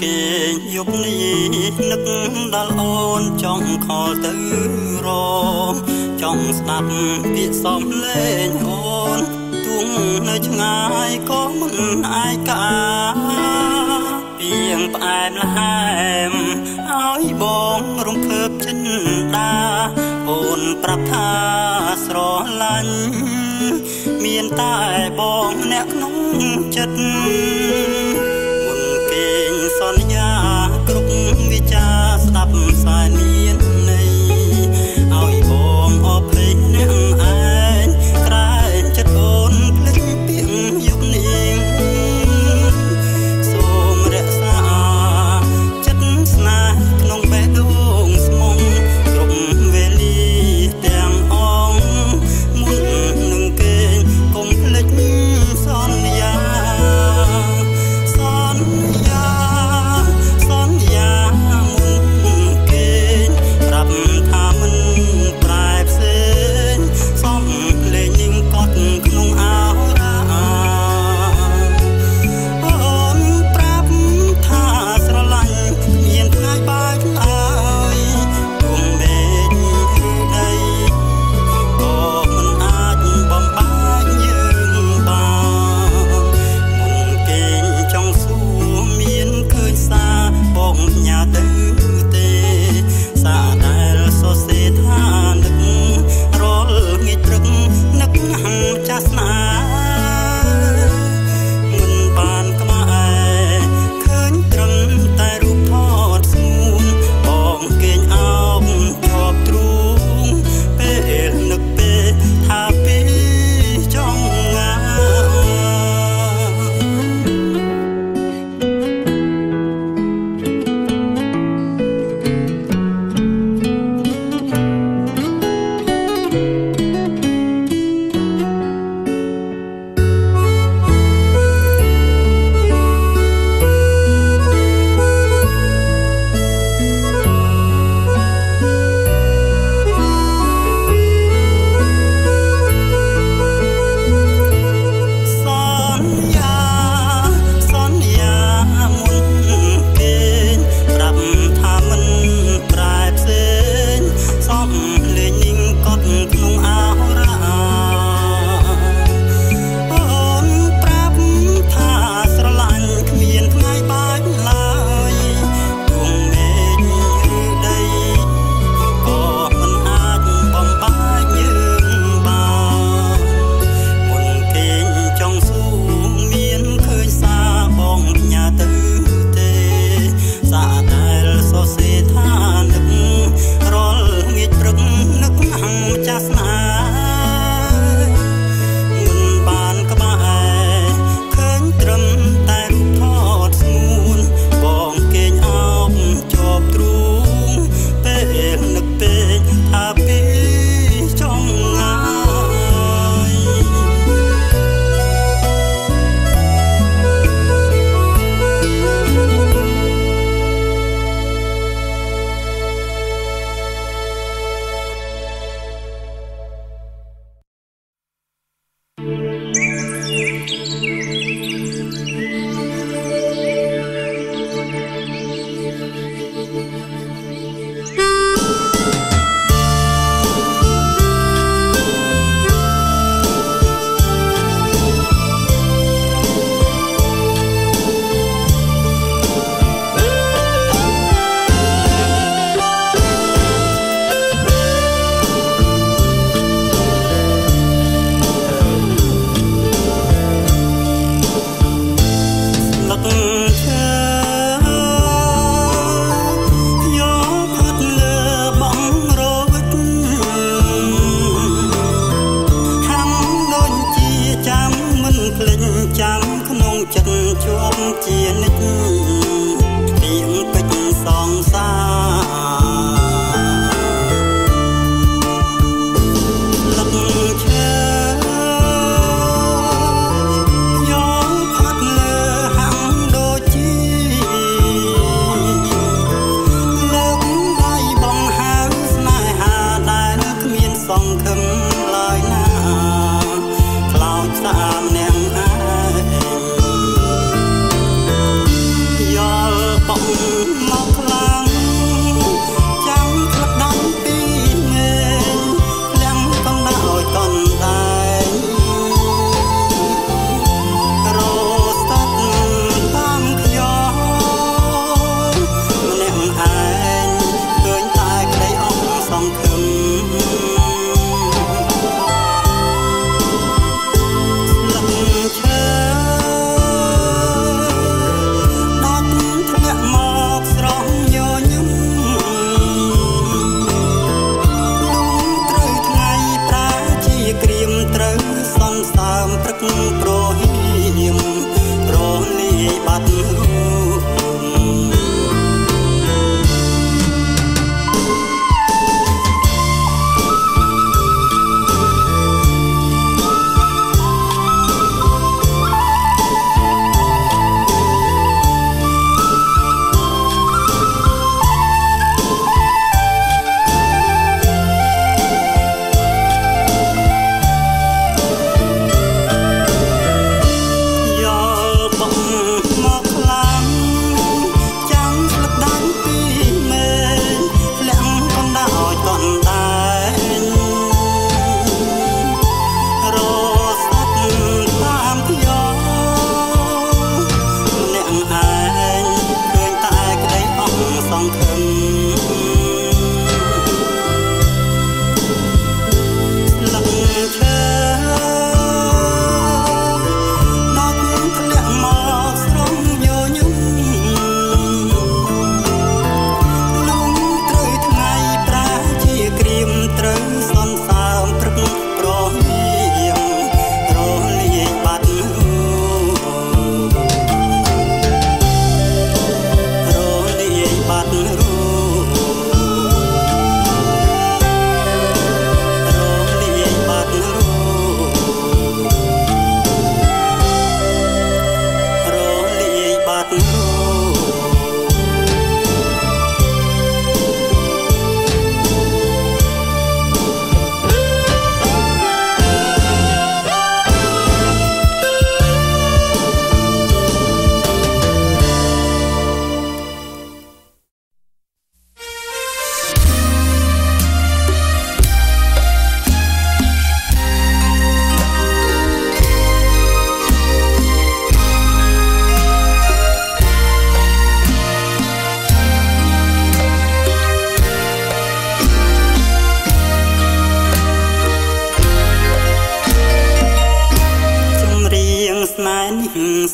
គេយប់នេះនឹកដល់អូនចង់ខលទៅរមចង់ស្ដាប់ពាក្យសំឡេងអូនទួងនៅឆ្ងាយក៏មិនអាចកាពីងផ្អែមល្ហែមឲ្យបងរំភើបចិនដាអូនប្រាប់ថាស្រឡាញ់មានតែបងអ្នកក្នុងចិត្តមុនគេងសន្យាគ្រប់វិចាស្ដាប់សែនមានន័យឲ្យបងអភ័យអ្នកឯងក្រែងចិត្តអូនភ្លេចពាក្យយុគនេះសូមរក្សាចិត្តស្នេហ៍ក្នុងបេះដូងស្មុំគ្រប់វេលាទាំងអងមុននឹងគេកុំភ្លេចសន្យា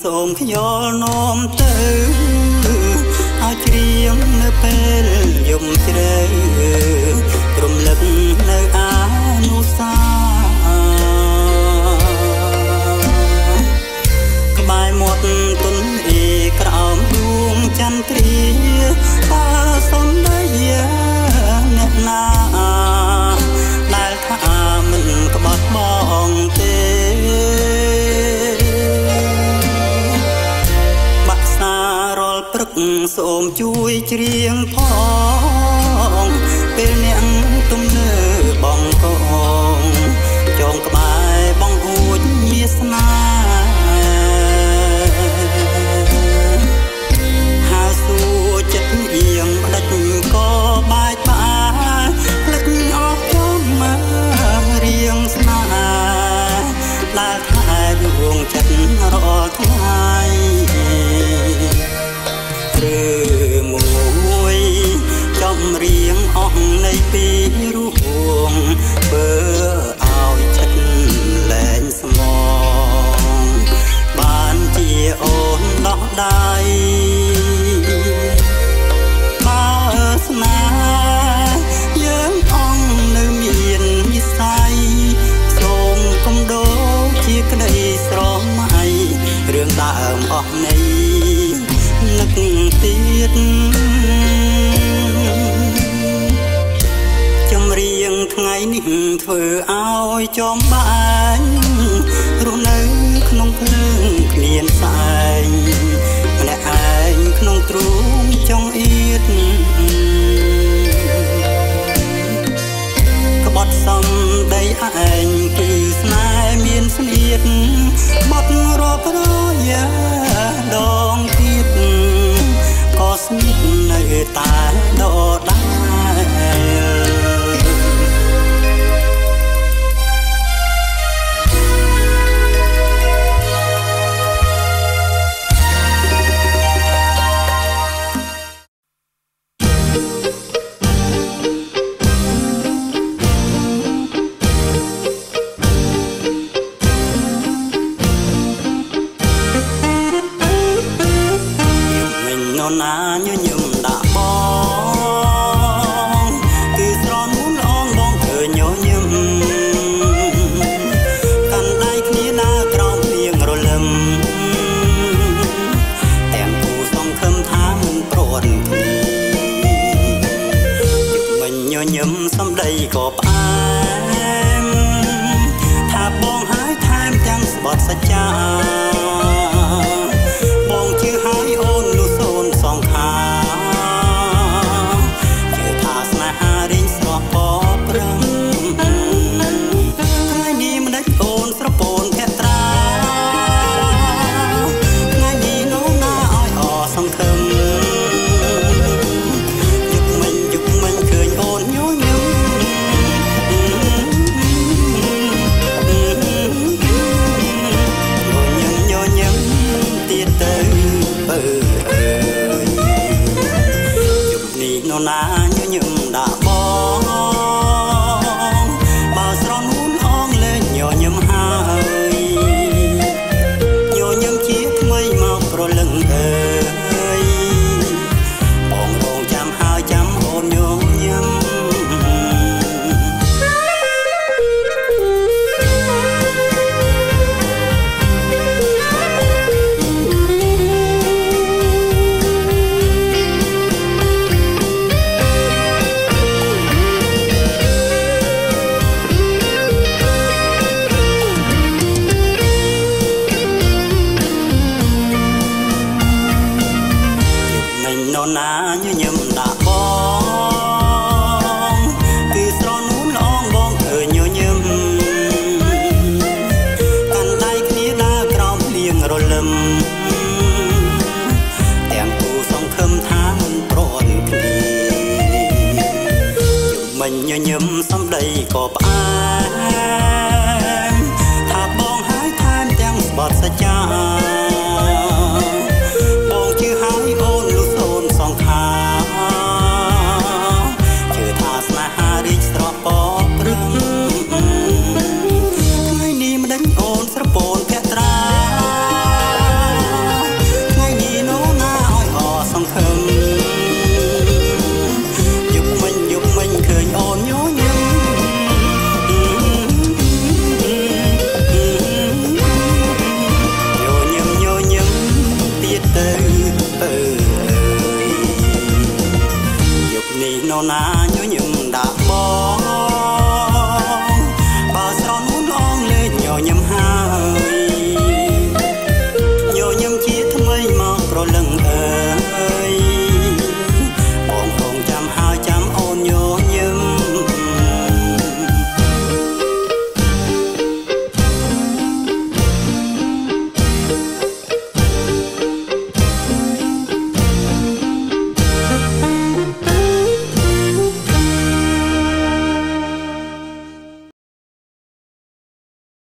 សូមខ្យល់នាំទៅឲ្យច្រៀងនៅពេលយប់ជ្រៅរំលឹកនៅអានុសាក្បែរមាត់ទុនអេក្រោមដួងចន្ទ្រាបើសំដីអ្នកណាដែលថាមិនក្បត់បងទេព្រឹកសូមជួយច្រៀងផងពេលអ្នកទំនើបងកងចងក្បែរបងអួចវាសនាហើសួរចិត្តអៀងផ្ដាច់ក៏បាច់បាផ្លិចអស់ចំមើរៀងស្នេហ៍ដែលថែដួងចិត្តរាល់ថ្ងៃមួយចំរៀងអស់នៃពីរួងបើឲ្យចិត្តលែងស្មងបានជាអូនដោះដៃបើស្នេហ៍យើងអង្គនៅមាននិស័យសូមកុំដូរជាក្តីស្រមៃរឿងដើមអស់នៃនឹកទៀតចម្រៀងថ្ងៃនេះធ្វើឲ្យចំបាញ់រស់នៅក្នុងភ្លើងគ្មានផ្សែងម្នាក់ឯងក្នុងទ្រូងចង្អៀតក្បត់សំដីឯងគឺស្នេហ៍មានស្នៀតបត់រាប់រយដងទៀតក៏ស្ តែដណាញញឹមដាក់បងគឺស្រនមុនអងបងឃើញញញឹមកាន់ដៃគ្នាដើរក្រោមភ្លៀងរលឹមទាំងគូសង្ឃឹមថាមិនព្រាត់គ្នាយប់មិញញញឹមសំដីក៏ផ្អែមថាបងហើយថែមទាំងស្បត់សច្ចាបងជឿហើយអូនលុះសូនសងខាជឿថាស្នេហារីងស្រស់ក៏ព្រឹងថ្ងៃនេះមិនដេចអូនស្រពោនភក្ត្រាថ្ងៃនេះនោះណាឲ្យអសង្ឃឹមយប់មិញឃើញអូនញញឹមទៀតទៅបើអើយយប់នេះនរណាញញឹមដាក់បងបើស្រនហ៊ូនអងលេងញញឹមហើយញញឹមជាថ្មីមកប្រលឹងអើយបងរងចាំហើយចាំអូនញញឹមនរណាញញឹមដាក់បងគឺស្រនហ៊ូនអងបងឃើញញញឹមកាន់ដៃគ្នាដើរក្រោមភ្លៀងរលឹមទាំងគូសង្ឃឹមថាមិនព្រាត់គ្នាយប់មិញញញឹមសំដីក៏ផ្អែមថាបងហើយថែមទាំងស្បត់សច្ចាបងជឿហើយអូនលុះសូនសងខាជឿថាស្នេហារីកស្រស់ក៏ព្រឹងថ្ងៃនេះមិនដេញអូនស្រពោនភក្ត្រាថ្ងៃនេះនោះណាឲ្យអសង្ឃឹមយប់មិញឃើញអូនញញឹមទៀតទៅបើអើយយប់នេះនរណា